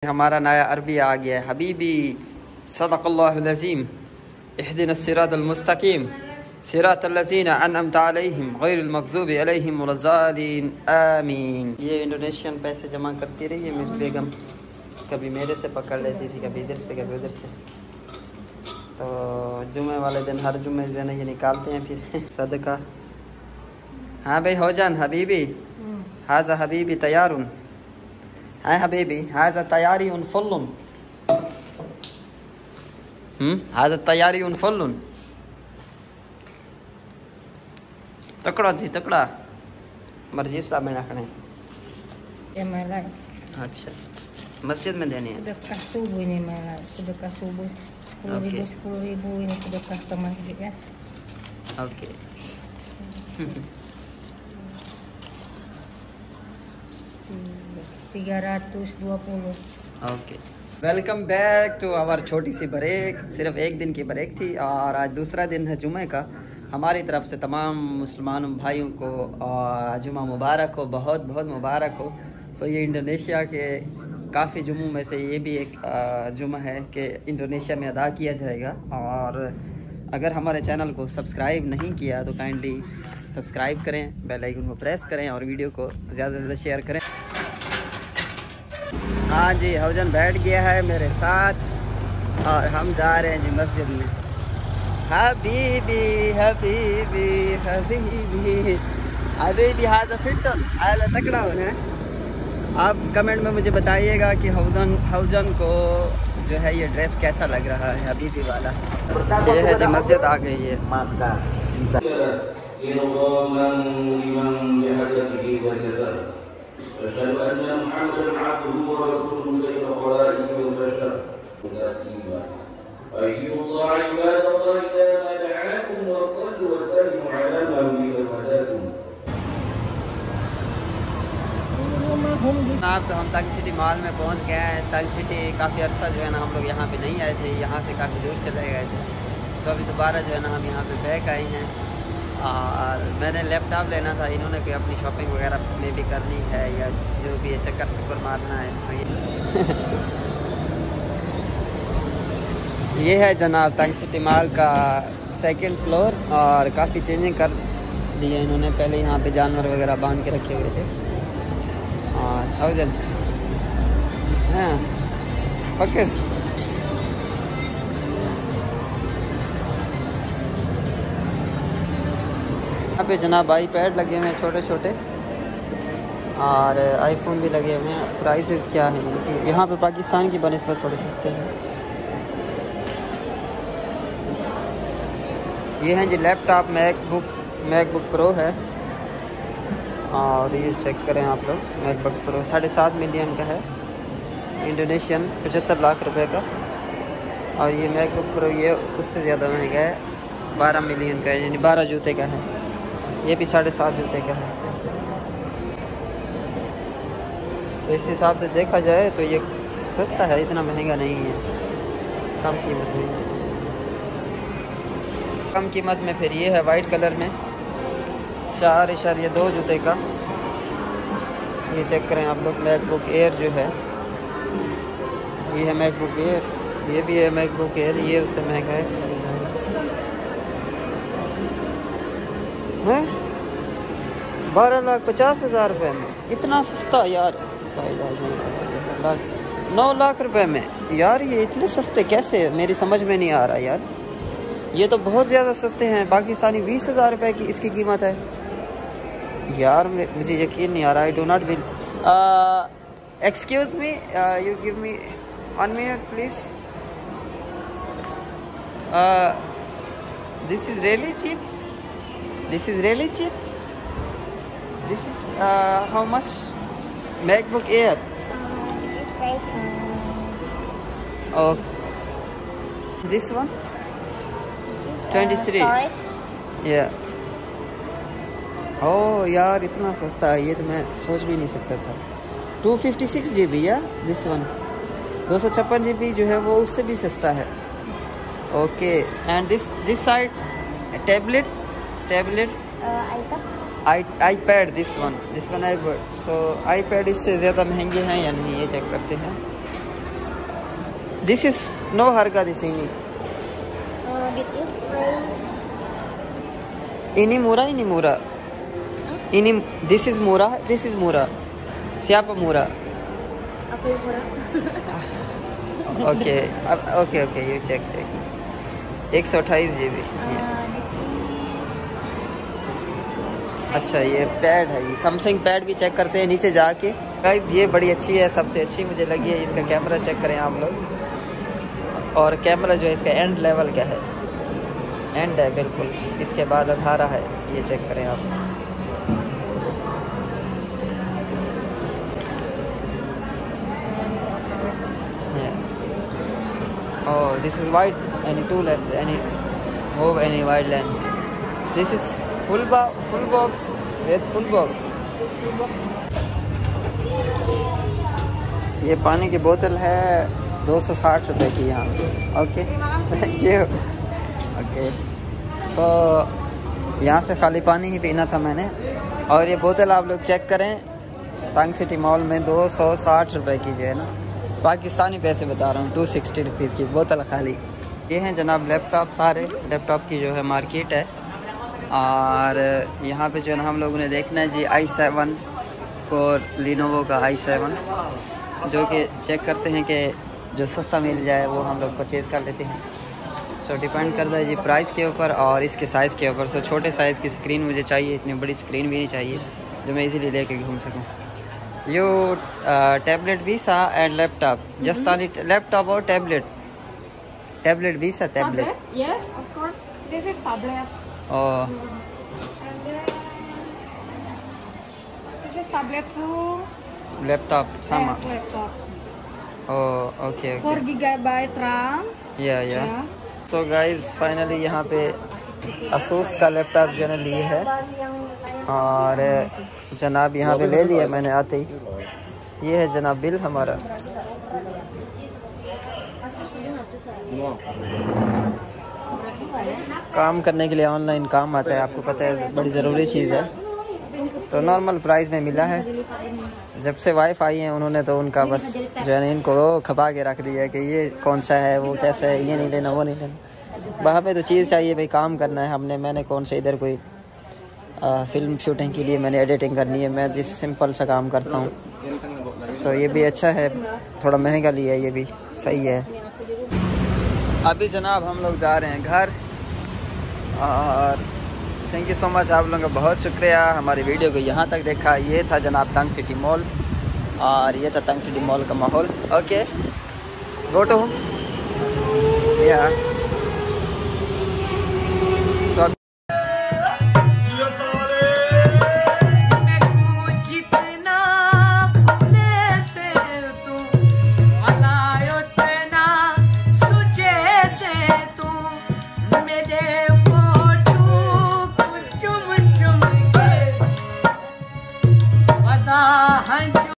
हमारा नया अरबी आ गया है। हबीबी सदक़ल्लाहुल अज़ीम इहदिनस सिरातल मुस्तक़ीम सिरातल लज़ीना अनअमता अलैहिम गैरिल मग़ज़ूबि अलैहिम वलज़्ज़ालिन आमीन। ये इंडोनेशियन पैसे जमा करती रही है मेरी बेगम, कभी मेरे से पकड़ लेती थी, कभी इधर से कभी उधर से। तो जुमे वाले दिन हर जुमे जो है ना ये निकालते हैं फिर सदका। हाँ भाई हो जान हबीबी, हाज़ा हबीबी तैयारुन, हाँ हबीबी हाज़ा तैयारी उन फुल्लुन, हाज़ा तैयारी उन फुल्लुन। तकड़ा जी तकड़ा, मर्जी इस्लाम में रखने। अच्छा मस्जिद में देनी है। Sedekah subuh ini malah, sedekah subuh 10.000 ini sedekah ke masjid ya. Okay 320. Okay welcome back to our छोटी सी ब्रेक। सिर्फ एक दिन की ब्रेक थी और आज दूसरा दिन है जुमे का। हमारी तरफ से तमाम मुसलमान भाइयों को जुमा मुबारक हो, बहुत बहुत मुबारक हो। सो ये इंडोनेशिया के काफ़ी जुम्मों में से ये भी एक जुमा है कि इंडोनेशिया में अदा किया जाएगा। और अगर हमारे चैनल को सब्सक्राइब नहीं किया तो काइंडली सब्सक्राइब करें, बेल आइकन को प्रेस करें और वीडियो को ज़्यादा से ज़्यादा शेयर करें। हाँ जी हौजन बैठ गया है मेरे साथ और हम जा रहे हैं जी मस्जिद में। हबीबी हबीबी हबीबी हबीबी हाज़ा फिटन हाज़ा तकड़ा है। आप कमेंट में मुझे बताइएगा कि हौजन को जो है ये ड्रेस कैसा लग रहा है हबीबी वाला। ये है जी मस्जिद आ गई है। आप तो हम तंग सिटी मॉल में पहुंच गए हैं। तंग सिटी काफ़ी अर्सा जो है ना हम लोग यहाँ पे नहीं आए थे, यहाँ से काफ़ी दूर चले गए थे। तो अभी दोबारा जो है ना हम यहाँ पे बैक आए हैं और मैंने लैपटॉप लेना था। इन्होंने कोई अपनी शॉपिंग वगैरह में भी करनी है या जो भी है चक्कर मारना है तो ये है जनाब तंग सिटी मॉल का सेकंड फ्लोर। और काफ़ी चेंजिंग कर दी है इन्होंने। पहले यहाँ पे जानवर वगैरह बांध के रखे हुए थे। और हौजन हाँ पकड़ यहाँ पे जनाब आईपैड लगे हुए हैं छोटे छोटे और आईफोन भी लगे हुए हैं। प्राइसेस क्या है इनकी यहाँ पे पाकिस्तान की बनिस्बत थोड़े सस्ते हैं। ये हैं जी लैपटॉप मैकबुक प्रो है और ये चेक करें आप लोग। मैकबुक प्रो 7.5 मिलियन का है, इंडोनेशियन 75 लाख रुपए का। और ये मैकबुक प्रो ये उससे ज़्यादा महंगा है, 12 मिलियन का है, यानी 12 जूते का है। ये भी 7.5 जूते का है। तो इस हिसाब से देखा जाए तो ये सस्ता है, इतना महंगा नहीं है, कम कीमत में। कम कीमत में फिर ये है वाइट कलर में 4.2 जूते का। ये चेक करें आप लोग। मैकबुक एयर जो है ये है मैकबुक एयर, ये भी है मैकबुक एयर, ये उससे महंगा है 12,50,000 रुपये में। इतना सस्ता यार, 9 लाख रुपए में यार। ये इतने सस्ते कैसे, मेरी समझ में नहीं आ रहा यार। ये तो बहुत ज़्यादा सस्ते हैं। पाकिस्तानी 20,000 रुपये की इसकी कीमत है यार। मुझे यकीन नहीं आ रहा। I do not will. Excuse me, you give me 1 minute please. This is really cheap, this is really cheap. This is how much? MacBook Air this one 23 या। ओह यार इतना सस्ता है, ये तो मैं सोच भी नहीं सकता था। 256 GB या दिस वन 256 GB जो है वो उससे भी सस्ता है। Okay and this side tablet iPad this one iPad. So iPad इससे ज़्यादा महंगे हैं या नहीं ये चेक करते हैं। This is no harga di sini. This is price. Ini murah, ini murah. Ini this is murah, this is murah. Siapa murah? Apa yang murah? Okay, okay, okay. You check. 128 GB. अच्छा ये pad है, ये Samsung pad भी check करते हैं नीचे जाके। Guys ये बड़ी अच्छी है, सबसे अच्छी मुझे लगी है। इसका कैमरा चेक करें आप लोग, और कैमरा जो है इसका एंड लेवल का है, एंड है बिल्कुल। इसके बाद अंधारा है, ये चेक करें आप। Oh, this is wide, any two lens, any move any wide lens. This is full box with full box. ये पानी की बोतल है 260 रुपए की यहाँ। Okay, thank you. ओके, सो यहाँ से खाली पानी ही पीना था मैंने। और ये बोतल आप लोग चेक करें, तंग सिटी मॉल में 260 रुपए की जो है ना, पाकिस्तानी पैसे बता रहा हूँ, 260 रुपीज़ की बोतल खाली। ये हैं जनाब लैपटॉप, सारे लैपटॉप की जो है मार्केट है। और यहाँ पे जो है ना हम लोगों ने देखना है जी i7 और लिनोवो का i7, जो कि चेक करते हैं कि जो सस्ता मिल जाए वो हम लोग परचेज़ कर लेते हैं। सो डिपेंड करता है जी प्राइस के ऊपर और इसके साइज़ के ऊपर। सो छोटे साइज़ की स्क्रीन मुझे चाहिए, इतनी बड़ी स्क्रीन भी नहीं चाहिए जो मैं इजीली लेके घूम सकूँ। You tablet visa and laptop. Just only laptop or tablet? Tablet visa, tablet. Yes, of course. This is tablet. Oh. And then this is tablet too. Laptop sama. Yes, laptop. Oh, okay. 4 GB RAM. Yeah. So guys, finally यहाँ पे Asus का laptop जो है लिए है, और जनाब यहाँ पे ले लिया मैंने आते ही। ये है जनाब बिल हमारा। काम करने के लिए ऑनलाइन काम आता है, आपको पता है, बड़ी ज़रूरी चीज़ है। तो नॉर्मल प्राइस में मिला है। जब से वाईफाई है उन्होंने तो उनका बस जो है ना इनको खपा के रख दिया कि ये कौन सा है, वो कैसा है, ये नहीं लेना, वो नहीं लेना। वहाँ पे तो चीज़ चाहिए भाई, काम करना है हमने। मैंने कौन सा इधर कोई फिल्म शूटिंग के लिए मैंने एडिटिंग करनी है, मैं जिस सिंपल सा काम करता हूँ। सो ये भी अच्छा है, थोड़ा महंगा लिया, ये भी सही है। अभी जनाब हम लोग जा रहे हैं घर, और थैंक यू सो मच, आप लोगों का बहुत शुक्रिया हमारी वीडियो को यहाँ तक देखा। ये था जनाब तंग सिटी मॉल, और ये था तंग सिटी मॉल का माहौल। ओके, गो टू या